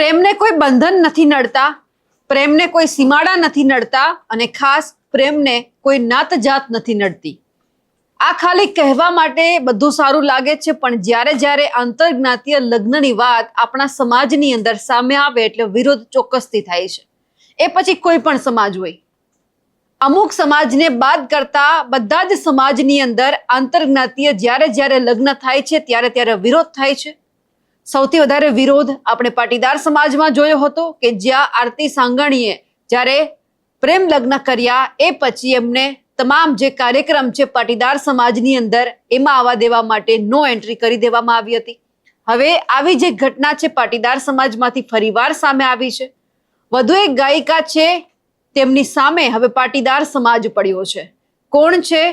પ્રેમને કોઈ બંધન નથી નડતા, પ્રેમને કોઈ સીમાડા નથી નડતા અને ખાસ પ્રેમને કોઈ નાત જાત નથી નડતી. આ ખાલી કહેવા માટે બધું સારું લાગે છે, પણ જ્યારે જ્યારે આંતરજ્ઞાતીય લગ્નની વાત આપણા સમાજની અંદર સામે આવે એટલે વિરોધ ચોક્કસથી થાય છે. એ પછી કોઈ પણ સમાજ હોય, અમુક સમાજને બાદ કરતા બધા જ સમાજની અંદર આંતરજ્ઞાતીય જ્યારે જ્યારે લગ્ન થાય છે ત્યારે ત્યારે વિરોધ થાય છે. સૌથી વધારે વિરોધ આપણે પાટીદાર સમાજમાં જોયો હતો કે જ્યાં આરતી સાંગણીએ જ્યારે પ્રેમ લગ્ન કર્યા એ પછી એમને તમામ જે કાર્યક્રમ છે પાટીદાર સમાજની અંદર એમાં આવવા દેવા માટે નો એન્ટ્રી કરી દેવામાં આવી હતી. હવે આવી જે ઘટના છે પાટીદાર સમાજમાંથી ફરીવાર સામે આવી છે. વધુ એક ગાયિકા છે, તેમની સામે હવે પાટીદાર સમાજ પડ્યો છે. કોણ છે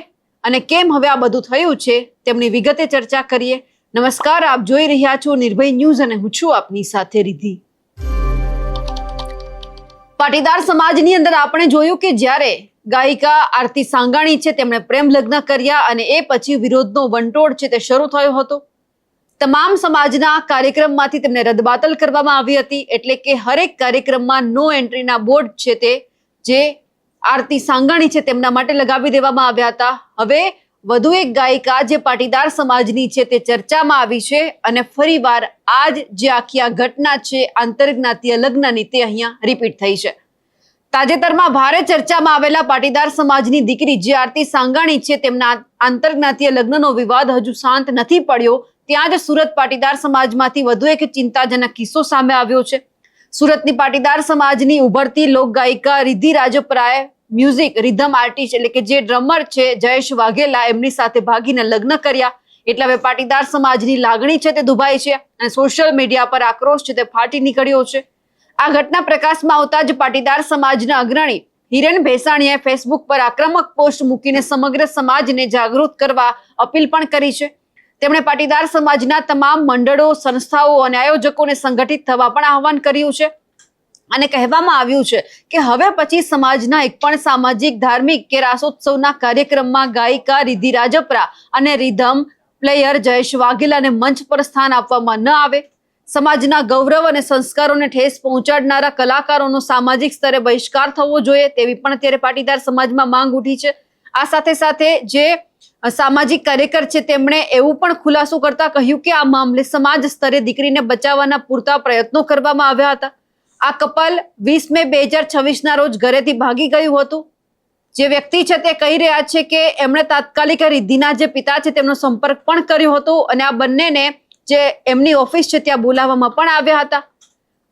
અને કેમ હવે આ બધું થયું છે તેમની વિગતે ચર્ચા કરીએ. નમસ્કાર, આપ જોઈ રહ્યા છો નિર્ભય ન્યૂઝ અને હું છું આપની સાથે રિદ્ધિ. પાટીદાર સમાજની અંદર આપણે જોયું કે જ્યારે ગાયિકા આરતી સાંગાણી છે તેમણે પ્રેમ લગ્ન કર્યા અને એ પછી વિરોધનો વંટોળ છે તે શરૂ થયો હતો. તમામ સમાજના કાર્યક્રમમાંથી તેમને રદબાતલ કરવામાં આવી હતી. એટલે કે હરેક કાર્યક્રમમાં નો એન્ટ્રીના બોર્ડ છે તે જે આરતી સાંગાણી છે તેમના માટે લગાવી દેવામાં આવ્યા હતા. હવે વધુ એક ગાયિકા જે પાટીદાર સમાજની છે તે ચર્ચામાં આવી છે અને ફરીવાર આજ જે આખી આ ઘટના છે આંતરજ્ઞાતીય લગ્નની તે અહીંયા રિપીટ થઈ છે. તાજેતરમાં ભારે ચર્ચામાં આવેલા પાટીદાર સમાજની દીકરી જે આરતી સાંગાણી છે તેમના આંતરજ્ઞાતીય લગ્નનો વિવાદ હજુ શાંત નથી પડ્યો. ત્યાં જ સુરત પાટીદાર સમાજમાંથી વધુ એક ચિંતાજનક કિસ્સો સામે આવ્યો છે. સુરતની પાટીદાર સમાજની ઉભરતી લોક ગાયિકા રિદ્ધિ રાજપરાએ મ્યુઝિક રિધમ આર્ટિસ્ટ એટલે કે જે ડ્રમર છે જયેશ વાઘેલા એમની સાથે ભાગીને લગ્ન કર્યા. એટલે હવે પાટીદાર સમાજની લાગણી છે તે દુભાઈ છે અને સોશિયલ મીડિયા પર આક્રોશ છે તે ફાટી નીકળ્યો છે. આ ઘટના પ્રકાશમાં આવતા જ પાટીદાર સમાજના અગ્રણી હિરેન ભેસાણીએ ફેસબુક પર આક્રમક પોસ્ટ મૂકીને સમગ્ર સમાજને જાગૃત કરવા અપીલ પણ કરી છે. તેમણે પાટીદાર સમાજના તમામ મંડળો, સંસ્થાઓ અને આયોજકોને સંગઠિત થવા પણ આહવાન કર્યું છે અને કહેવામાં આવ્યું છે કે હવે પછી સમાજના એક પણ સામાજિક, ધાર્મિક કે રાસોત્સવના કાર્યક્રમમાં ગાયિકા રિદ્ધિ રાજપરા અને રિધમ પ્લેયર જયેશ વાઘેલાને મંચ પર સ્થાન આપવામાં ન આવે. સમાજના ગૌરવ અને સંસ્કારોને ઠેસ પહોંચાડનારા કલાકારોનો સામાજિક સ્તરે બહિષ્કાર થવો જોઈએ તેવી પણ અત્યારે પાટીદાર સમાજમાં માંગ ઉઠી છે. આ સાથે સાથે જે સામાજિક કાર્યકર છે તેમણે એવું પણ ખુલાસો કરતા કહ્યું કે આ મામલે સમાજ સ્તરે દીકરીને બચાવવાના પૂરતા પ્રયત્નો કરવામાં આવ્યા હતા. આ કપલ 20 મે 2026 રોજ ઘરેથી ભાગી ગયું હતું. જે વ્યક્તિ છે તે કહી રહ્યા છે કે એમણે તાત્કાલિક રિદ્ધિના જે પિતા છે તેમનો સંપર્ક પણ કર્યો હતો અને આ બંનેને જે એમની ઓફિસ છે ત્યાં બોલાવવામાં પણ આવ્યા હતા.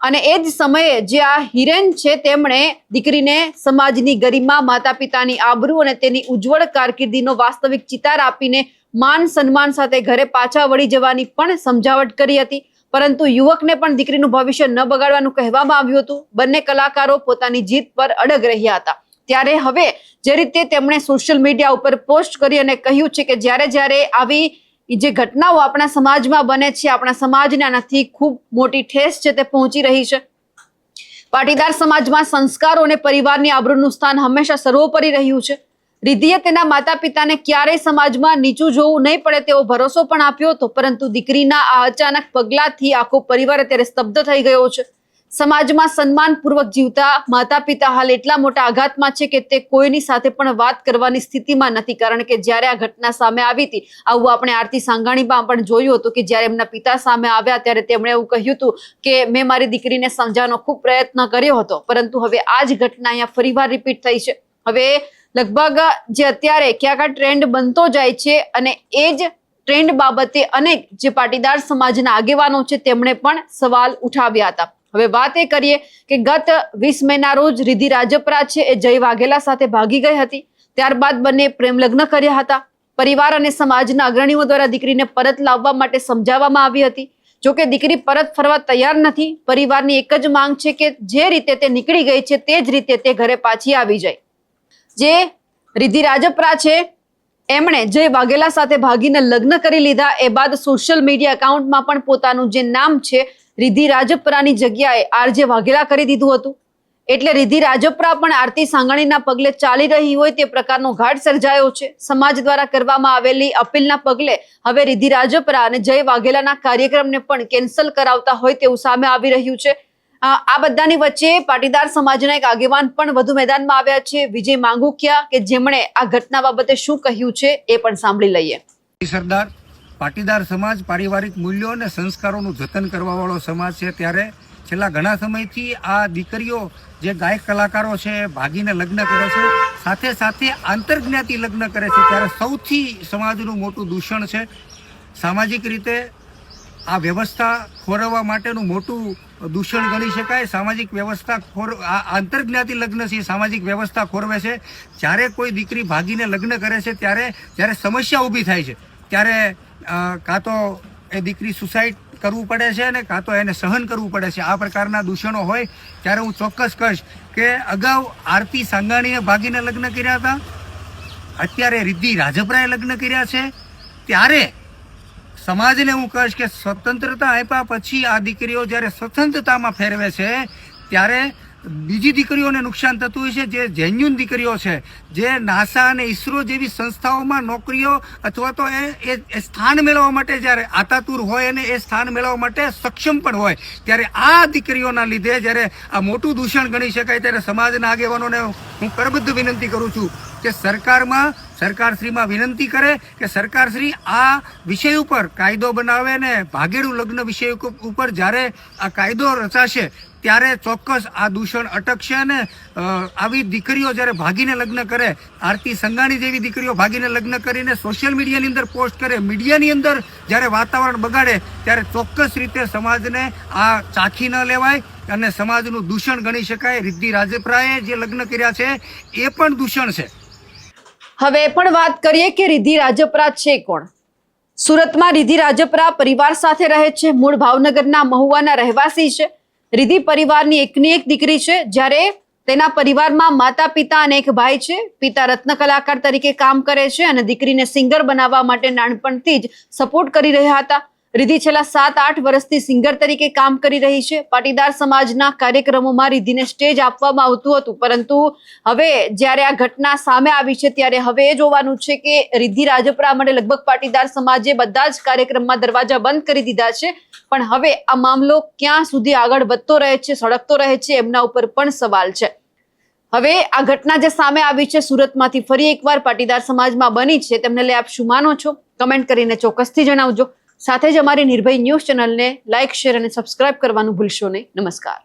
અને એ જ સમયે જે આ હિરેન છે તેમણે દીકરીને સમાજની ગરિમા, માતા પિતાની આબરૂ અને તેની ઉજ્જવળ કારકિર્દીનો વાસ્તવિક ચિતાર આપીને માન સન્માન સાથે ઘરે પાછા વળી જવાની પણ સમજાવટ કરી હતી. પરંતુ યુવકને પણ દીકરીનું ભવિષ્ય ન બગાડવાનું કહેવામાં આવ્યું હતું. બંને કલાકારો પોતાની જીત પર અડગ રહ્યા હતા. ત્યારે હવે જે રીતે તેમણે સોશિયલ મીડિયા ઉપર પોસ્ટ કરી અને કહ્યું છે કે જ્યારે જ્યારે આવી જે ઘટનાઓ આપણા સમાજમાં બને છે, આપણા સમાજને આનાથી ખૂબ મોટી ઠેસ છે તે પહોંચી રહી છે. પાટીદાર સમાજમાં સંસ્કારો અને પરિવારની આબરૂનું સ્થાન હંમેશા સર્વોપરી રહ્યું છે. રિદ્ધિએ તેના માતા પિતાને ક્યારેય સમાજમાં નીચું જોવું નહીં પડે તેવો ભરોસો પણ આપ્યો હતો, પરંતુ દીકરીના આ અચાનક પગલાથી આખો પરિવાર અત્યારે સ્તબ્ધ થઈ ગયો છે. સમાજમાં સન્માનપૂર્વક જીવતા માતા પિતા હાલ એટલા મોટા આઘાતમાં છે કે તે કોઈની સાથે પણ વાત કરવાની સ્થિતિમાં નથી. કારણ કે જ્યારે આ ઘટના સામે આવી હતી આવું આપણે આરતી સાંગાણીમાં પણ જોયું હતું કે જ્યારે એમના પિતા સામે આવ્યા ત્યારે તેમણે એવું કહ્યું હતું કે મેં મારી દીકરીને સમજાવવાનો ખૂબ પ્રયત્ન કર્યો હતો, પરંતુ હવે આ જ ઘટના અહીંયા ફરીવાર રિપીટ થઈ છે. હવે લગભગ જે અત્યારે ક્યાંક આ ટ્રેન્ડ બનતો જાય છે અને એ જ ટ્રેન્ડ બાબતે અનેક જે પાટીદાર સમાજના આગેવાનો છે તેમણે પણ સવાલ ઉઠાવ્યા હતા. હવે વાત એ કરીએ કે ગત 20 મેના રોજ રિદ્ધિ રાજપરા છે એ જય વાઘેલા સાથે ભાગી ગઈ હતી. ત્યારબાદ બંને પ્રેમ લગ્ન કર્યા હતા. પરિવાર અને સમાજના અગ્રણીઓ દ્વારા દીકરીને પરત લાવવા માટે સમજાવવામાં આવી હતી. જોકે દીકરી પરત ફરવા તૈયાર નથી. પરિવારની એક જ માંગ છે કે જે રીતે તે નીકળી ગઈ છે તે જ રીતે તે ઘરે પાછી આવી જાય. જે રિદ્ધિ રાજપરા છે એમણે જય વાઘેલા સાથે ભાગીને લગ્ન કરી લીધા. એ બાદ સોશિયલ મીડિયા એકાઉન્ટમાં પણ પોતાનું જે નામ છે રિદ્ધિ રાજપરાની જગ્યાએ આરજે વાઘેલા કરી દીધું હતું. એટલે રિદ્ધિ રાજપરા પણ આરતી સાંગાણીના પગલે ચાલી રહી હોય તે પ્રકારનો ઘાટ સર્જાયો છે. સમાજ દ્વારા કરવામાં આવેલી અપીલના પગલે હવે રિદ્ધિ રાજપરા અને જય વાઘેલાના કાર્યક્રમને પણ કેન્સલ કરાવતા હોય તેવું સામે આવી રહ્યું છે. આ બધાની વચ્ચે પાટીદાર સમાજના એક આગેવાન પણ વધુ મેદાનમાં આવ્યા છે, વિજય માંગુકિયા, કે જેમણે આ ઘટના બાબતે શું કહ્યું છે એ પણ સાંભળી લઈએ. સરદાર પાટીદાર સમાજ પારિવારિક મૂલ્યો અને સંસ્કારોનું જતન કરવા વાળો સમાજ છે. ત્યારે છેલ્લા ઘણા સમયથી આ દીકરીઓ જે ગાયક કલાકારો છે ભાગીને લગ્ન કરે છે, સાથે સાથે આંતરજ્ઞાતિ લગ્ન કરે છે, ત્યારે સૌથી સમાજનું મોટું દૂષણ છે. સામાજિક રીતે આ વ્યવસ્થા ખોરવવા માટેનું મોટું દૂષણ ગણી શકાય. સામાજિક વ્યવસ્થા આંતરજ્ઞાતિ લગ્ન છે, સામાજિક વ્યવસ્થા ખોરવે છે. જ્યારે કોઈ દીકરી ભાગીને લગ્ન કરે છે ત્યારે સમસ્યા ઊભી થાય છે, ત્યારે કાં તો એ દીકરી સુસાઇડ કરવું પડે છે અને કાં તો એને સહન કરવું પડે છે. આ પ્રકારના દૂષણો હોય ત્યારે હું ચોક્કસ કહીશ કે અગાઉ આરતી સાંગાણીએ ભાગીને લગ્ન કર્યા હતા, અત્યારે રિદ્ધિ રાજપરાએ લગ્ન કર્યા છે. ત્યારે સમાજને હું કહીશ કે સ્વતંત્રતા આપ્યા પછી આ દીકરીઓ જ્યારે સ્વતંત્રતામાં ફેરવે છે ત્યારે બીજી દીકરીઓને નુકસાન થતું હોય છે. જે જેન્યુન દીકરીઓ છે, જે નાસા અને ઇસરો જેવી સંસ્થાઓમાં નોકરીઓ અથવા તો એ સ્થાન મેળવવા માટે જ્યારે આતાતુર હોય અને એ સ્થાન મેળવવા માટે સક્ષમ પણ હોય, ત્યારે આ દીકરીઓના લીધે જ્યારે આ મોટું દૂષણ ગણી શકાય, ત્યારે સમાજના આગેવાનોને હું કરબદ્ધ વિનંતી કરું છું કે સરકારશ્રીમાં વિનંતી કરે કે સરકારશ્રી આ વિષય ઉપર કાયદો બનાવે ને ભાગેડું લગ્ન વિષય ઉપર જ્યારે આ કાયદો રચાશે ત્યારે ચોક્કસ આ દૂષણ અટકશે. અને આવી દીકરીઓ જ્યારે ભાગીને લગ્ન કરે, આરતી સંઘાણી જેવી દીકરીઓ ભાગીને લગ્ન કરીને સોશિયલ મીડિયાની અંદર પોસ્ટ કરે, મીડિયાની અંદર જ્યારે વાતાવરણ બગાડે, ત્યારે ચોક્કસ રીતે સમાજને આ ચાખી ન લેવાય અને સમાજનું દૂષણ ગણી શકાય. રિદ્ધિ રાજપરાએ જે લગ્ન કર્યા છે એ પણ દૂષણ છે. હવે પણ વાત કરીએ કે રિદ્ધિ રાજપરા છે કોણ. સુરતમાં રિદ્ધિ રાજપરા પરિવાર સાથે રહે છે, મૂળ ભાવનગરના મહુવાના રહેવાસી છે. રિદ્ધિ પરિવારની એકની એક દીકરી છે, જ્યારે તેના પરિવારમાં માતા પિતા અને એક ભાઈ છે. પિતા રત્ન કલાકાર તરીકે કામ કરે છે અને દીકરીને સિંગર બનાવવા માટે નાનપણથી જ સપોર્ટ કરી રહ્યા હતા. રિદ્ધિ છેલ્લા 7-8 વર્ષથી સિંગર તરીકે કામ કરી રહી છે. પાટીદાર સમાજના કાર્યક્રમોમાં રિદ્ધિને સ્ટેજ આપવામાં આવતું હતું, પરંતુ હવે જ્યારે આ ઘટના સામે આવી છે ત્યારે હવે એ જોવાનું છે કે રિદ્ધિ રાજપરા માટે લગભગ પાટીદાર સમાજે બધા જ કાર્યક્રમમાં દરવાજા બંધ કરી દીધા છે. પણ હવે આ મામલો ક્યાં સુધી આગળ વધતો રહે છે, સળગતો રહે છે, એમના ઉપર પણ સવાલ છે. હવે આ ઘટના જે સામે આવી છે સુરતમાંથી ફરી એકવાર પાટીદાર સમાજમાં બની છે, તેમને લઈ આપ શું માનો છો કમેન્ટ કરીને ચોક્કસથી જણાવજો. સાથે જ અમારી નિર્ભય ન્યૂઝ ચેનલને લાઇક, શેર અને સબસ્ક્રાઇબ કરવાનું ભૂલશો નહીં. નમસ્કાર.